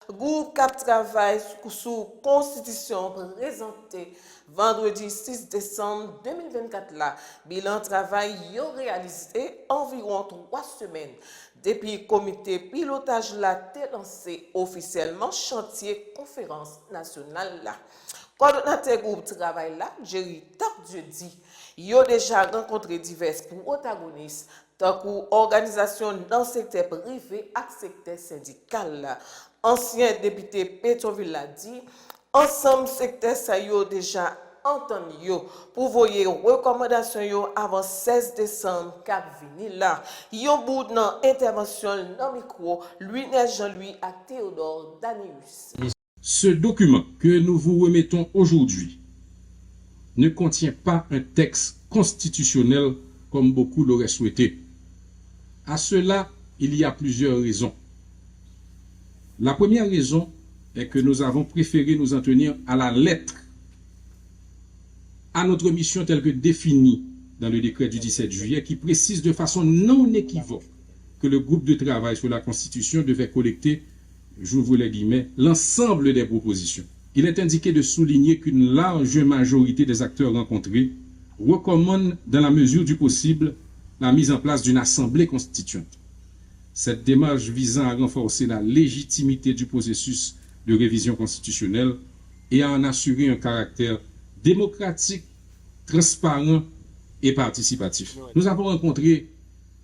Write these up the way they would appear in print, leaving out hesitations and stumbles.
Groupe Cap Travail sous Constitution présenté vendredi 6 décembre 2024 là. Bilan travail yo réalisé environ 3 semaines. Depuis le comité pilotage là t'est lancé officiellement chantier conférence nationale là. Coordonnateur groupe travail là, Jerry Tardieu il a déjà rencontré divers protagonistes, tant qu'organisation dans le secteur privé et secteur syndical. Ancien député Pétionville l'a dit, ensemble secteur ça a déjà entendu pour voyer recommandations avant 16 décembre cap vini là. Yon bout dans intervention dans micro, Louis Jean-Louis à Théodore Danius. Ce document que nous vous remettons aujourd'hui ne contient pas un texte constitutionnel comme beaucoup l'auraient souhaité. À cela, il y a plusieurs raisons. La première raison est que nous avons préféré nous en tenir à la lettre, à notre mission telle que définie dans le décret du 17 juillet qui précise de façon non équivoque que le groupe de travail sur la Constitution devait collecter, j'ouvre les guillemets, l'ensemble des propositions. Il est indiqué de souligner qu'une large majorité des acteurs rencontrés recommande, dans la mesure du possible, la mise en place d'une assemblée constituante. Cette démarche visant à renforcer la légitimité du processus de révision constitutionnelle et à en assurer un caractère démocratique, transparent et participatif. Nous avons rencontré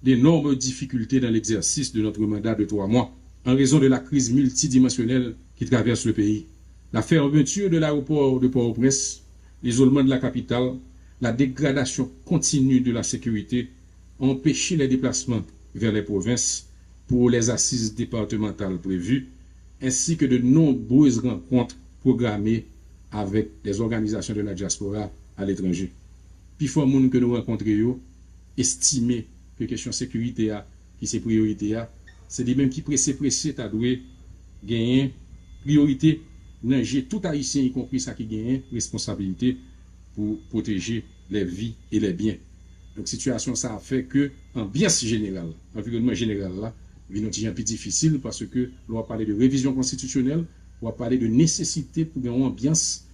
d'énormes difficultés dans l'exercice de notre mandat de 3 mois en raison de la crise multidimensionnelle qui traverse le pays. La fermeture de l'aéroport de Port-au-Prince, l'isolement de la capitale, la dégradation continue de la sécurité ont empêché les déplacements vers les provinces pour les assises départementales prévues, ainsi que de nombreuses rencontres programmées avec les organisations de la diaspora à l'étranger. Puis, il faut que nous rencontrions estimer que la question de sécurité qui c'est priorité, c'est des mêmes qui pressé à doué gagner priorité. J'ai tout haïtien, y compris ça qui gagne responsabilité pour protéger les vies et les biens. Donc, situation, ça a fait que l'ambiance générale, l'environnement général là, est un peu difficile parce que l'on va parler de révision constitutionnelle, on va parler de nécessité pour une ambiance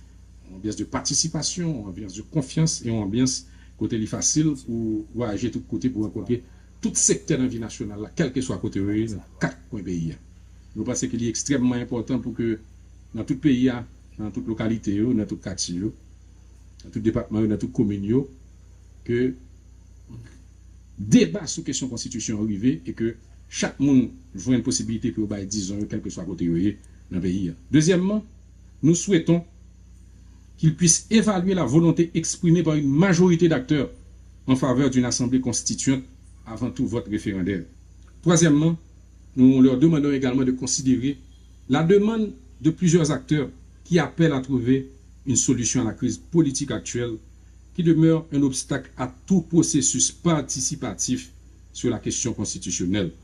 de participation, ambiance de confiance et une ambiance côté facile pour voyager de tous côtés pour rencontrer tout secteur de la vie nationale, là, quel que soit côté dans 4 coins pays. Nous pensons qu'il est extrêmement important pour que dans tout pays, dans toute localité, dans tout quartier, dans tout département, dans toute commune, que débat sur question constitution arrivé et que chaque monde voit une possibilité pour disons quel que soit côté dans le pays. Deuxièmement, nous souhaitons qu'il puisse évaluer la volonté exprimée par une majorité d'acteurs en faveur d'une assemblée constituante avant tout vote référendaire. Troisièmement, nous leur demandons également de considérer la demande de plusieurs acteurs qui appellent à trouver une solution à la crise politique actuelle qui demeure un obstacle à tout processus participatif sur la question constitutionnelle.